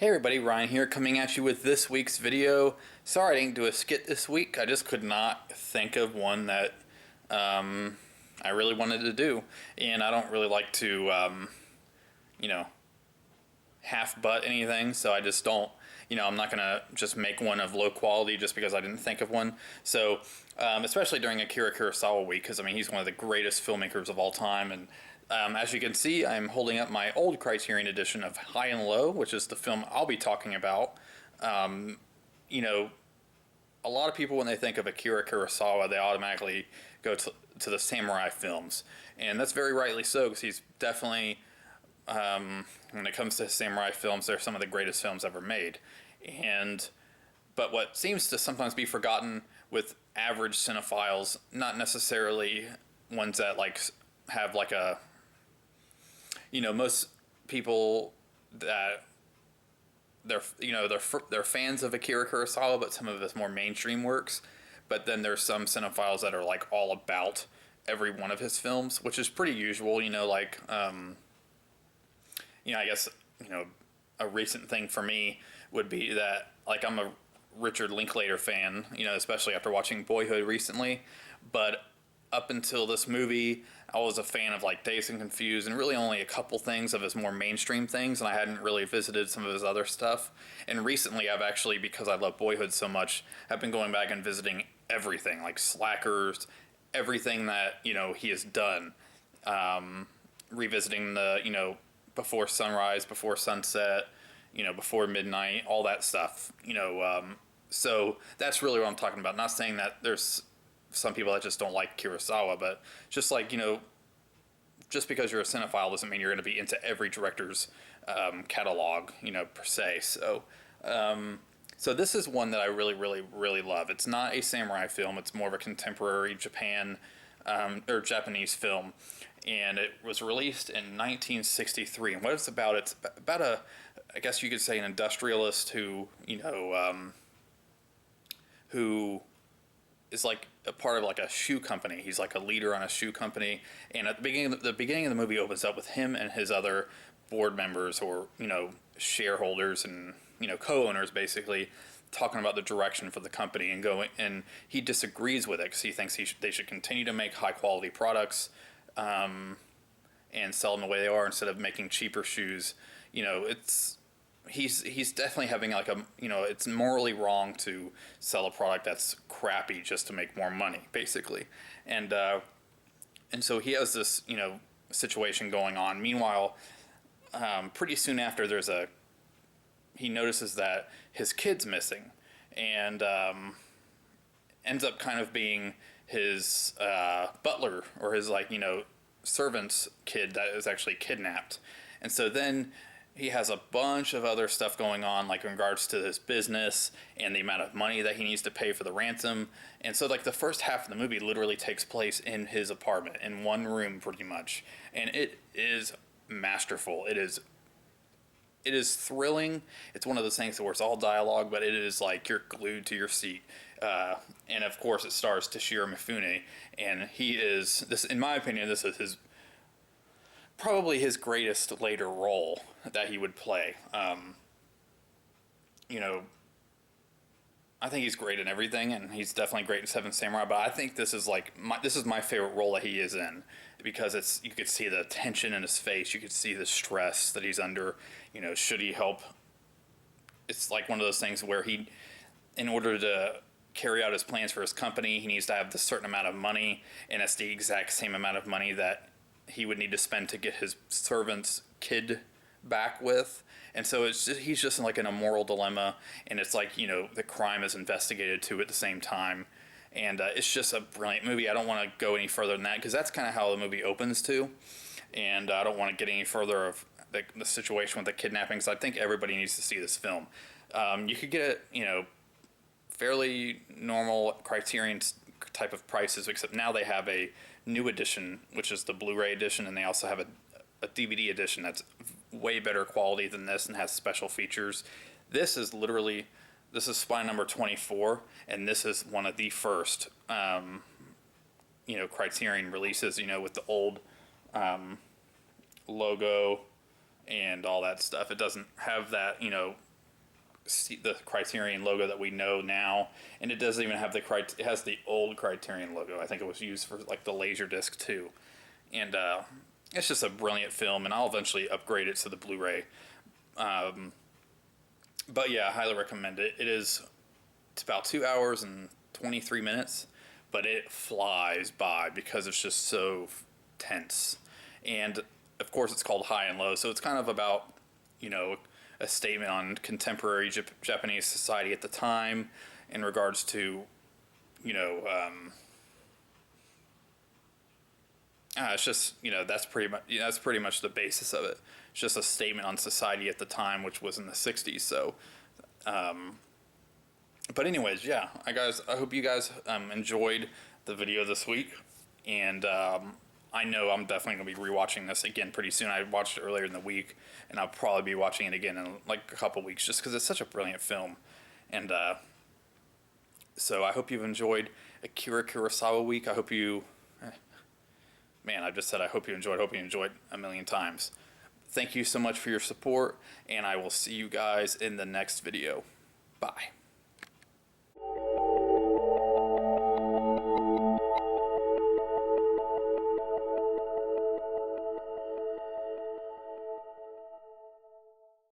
Hey everybody, Ryan here coming at you with this week's video. Sorry I didn't do a skit this week. I just could not think of one that I really wanted to do. And I don't really like to, you know, half-butt anything, so I just don't, I'm not going to just make one of low quality just because I didn't think of one. So, especially during Akira Kurosawa week, because, I mean, he's one of the greatest filmmakers of all time, and as you can see, I'm holding up my old Criterion edition of High and Low, which is the film I'll be talking about. You know, a lot of people, when they think of Akira Kurosawa, they automatically go to the samurai films. And that's very rightly so, because he's definitely, when it comes to samurai films, they're some of the greatest films ever made. But what seems to sometimes be forgotten with average cinephiles, not necessarily ones that have a, most people that they're fans of Akira Kurosawa, but some of his more mainstream works. But then there's some cinephiles that are all about every one of his films, which is pretty usual. I guess a recent thing for me would be that I'm a Richard Linklater fan, especially after watching Boyhood recently. But up until this movie, I was a fan of Dazed and Confused, and really only a couple things of his more mainstream things, and I hadn't really visited some of his other stuff. And recently, I've actually, because I love Boyhood so much, I've been going back and visiting everything, like Slackers, everything that he has done, revisiting the Before Sunrise, Before Sunset, Before Midnight, all that stuff. So that's really what I'm talking about. Not saying that there's some people that just don't like Kurosawa, but just just because you're a cinephile doesn't mean you're going to be into every director's catalog, per se. So this is one that I really, really, really love. It's not a samurai film. It's more of a contemporary Japan or Japanese film, and it was released in 1963. And what it's about I guess you could say, an industrialist who is a part of a shoe company. He's a leader on a shoe company, and at the beginning of the movie opens up with him and his other board members, or shareholders and co-owners, basically talking about the direction for the company, and he disagrees with it because he thinks they should continue to make high quality products and sell them the way they are instead of making cheaper shoes. He's definitely having it's morally wrong to sell a product that's crappy just to make more money, basically. And so he has this situation going on. Meanwhile, pretty soon after, he notices that his kid's missing, and ends up kind of being his butler, or his servant's kid that is actually kidnapped. And so then he has a bunch of other stuff going on, in regards to his business and the amount of money that he needs to pay for the ransom. And so the first half of the movie literally takes place in his apartment, in one room pretty much. And it is masterful. It is thrilling. It's one of those things where it's all dialogue, but it is you're glued to your seat. And of course it stars Toshiro Mifune, and in my opinion, this is probably his greatest later role that he would play. I think he's great in everything, and he's definitely great in Seven Samurai, but I think this is my favorite role that he is in, because you could see the tension in his face, you could see the stress that he's under, should he help. It's one of those things where in order to carry out his plans for his company, he needs to have this certain amount of money, and it's the exact same amount of money that he would need to spend to get his servant's kid back with. And so he's just in a moral dilemma, and it's the crime is investigated too at the same time. And it's just a brilliant movie. I don't want to go any further than that, because that's kind of how the movie opens too. And I don't want to get any further of the situation with the kidnappings. I think everybody needs to see this film. You could get it, fairly normal Criterion type of prices, except now they have a new edition, which is the Blu-ray edition, and they also have a DVD edition that's way better quality than this and has special features. This is spine number 24, and this is one of the first Criterion releases, with the old logo and all that stuff. It doesn't have that, the Criterion logo that we know now, and it doesn't even have it has the old Criterion logo. I think it was used for like the Laserdisc too, and it's just a brilliant film. And I'll eventually upgrade it to the Blu-ray. But yeah, I highly recommend it. It's about 2 hours and 23 minutes, but it flies by because it's just so tense. And of course, it's called High and Low, so it's kind of about, you know, a statement on contemporary Japanese society at the time in regards to, you know, it's just, you know, that's pretty much the basis of it. It's just a statement on society at the time, which was in the 60s. So, but anyways, yeah, I hope you guys enjoyed the video this week, and I know I'm definitely going to be rewatching this again pretty soon. I watched it earlier in the week, and I'll probably be watching it again in like a couple weeks just because it's such a brilliant film. And so I hope you've enjoyed Akira Kurosawa week. I hope you, man, I just said I hope you enjoyed. Hope you enjoyed a million times. Thank you so much for your support, and I will see you guys in the next video. Bye.